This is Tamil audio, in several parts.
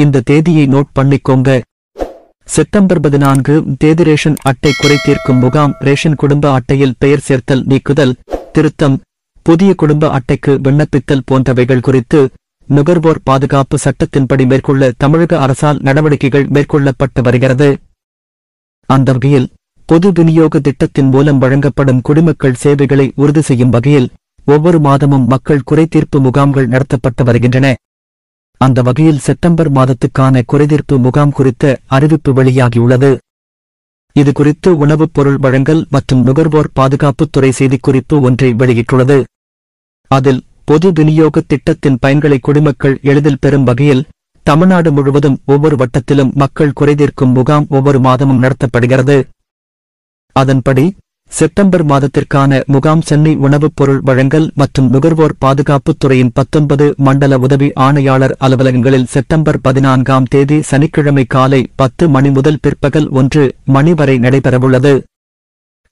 இந்த தேதியை நோட் பண்ணிக்கோங்க. செப்டம்பர் 14 தேதி ரேஷன் அட்டை குறை தீர்க்கும் முகாம். ரேஷன் குடும்ப அட்டையில் பெயர் சேர்த்தல், நீக்குதல், திருத்தம், புதிய குடும்ப அட்டைக்கு விண்ணப்பித்தல் போன்றவைகள் குறித்து நுகர்வோர் பாதுகாப்பு சட்டத்தின்படி மேற்கொள்ள தமிழக அரசால் நடவடிக்கைகள் மேற்கொள்ளப்பட்டு வருகிறது. அந்த வகையில் பொது விநியோக திட்டத்தின் மூலம் வழங்கப்படும் குடிமக்கள் சேவைகளை உறுதி செய்யும் வகையில் ஒவ்வொரு மாதமும் மக்கள் குறைதீர்ப்பு முகாம்கள் நடத்தப்பட்டு வருகின்றன. அந்த வகையில் செப்டம்பர் மாதத்துக்கான குறைதீர்ப்பு முகாம் குறித்த அறிவிப்பு வெளியாகியுள்ளது. இதுகுறித்து உணவுப் பொருள் வழங்கல் மற்றும் நுகர்வோர் பாதுகாப்புத்துறை செய்திக்குறிப்பு ஒன்றை வெளியிட்டுள்ளது. அதில் பொது விநியோக திட்டத்தின் பயன்களை குடிமக்கள் எளிதில் பெறும் வகையில் தமிழ்நாடு முழுவதும் ஒவ்வொரு வட்டத்திலும் மக்கள் குறைதீர்க்கும் முகாம் ஒவ்வொரு மாதமும் நடத்தப்படுகிறது. அதன்படி செப்டம்பர் மாதத்திற்கான முகாம் சென்னை உணவுப் பொருள் வழங்கல் மற்றும் நுகர்வோர் பாதுகாப்புத்துறையின் 19 மண்டல உதவி ஆணையாளர் அலுவலகங்களில் செப்டம்பர் 14ஆம் தேதி சனிக்கிழமை காலை 10 மணி முதல் பிற்பகல் 1 மணி வரை நடைபெறவுள்ளது.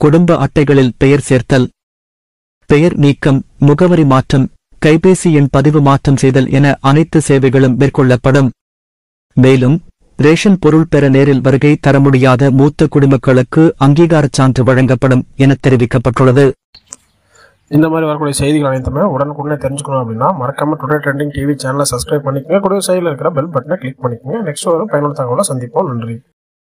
குடும்ப அட்டைகளில் பெயர் சேர்த்தல், பெயர் நீக்கம், முகவரி மாற்றம், கைபேசி எண் பதிவு மாற்றம் செய்தல் என அனைத்து சேவைகளும் மேற்கொள்ளப்படும். மேலும் ரேஷன் பொருள் பெற நேரில் வருகை தர முடியாத மூத்த குடிமக்களுக்கு அங்கீகாரச் சான்று வழங்கப்படும் என தெரிவிக்கப்பட்டுள்ளது. இந்த மாதிரி வரக்கூடிய செய்திகள் அனைத்துமே உடனுக்குடனே தெரிஞ்சுக்கணும் அப்படின்னா மறக்காம டுடே ட்ரெண்டிங் டிவி சேனலை சப்ஸ்கிரைப் பண்ணிக்கோங்க. கூட சைடில் இருக்கிற பெல் பட்டனை கிளிக் பண்ணிக்கோங்க. நெக்ஸ்ட் ஒரு பயனுள்ள தகவலை சந்திப்போம். நன்றி.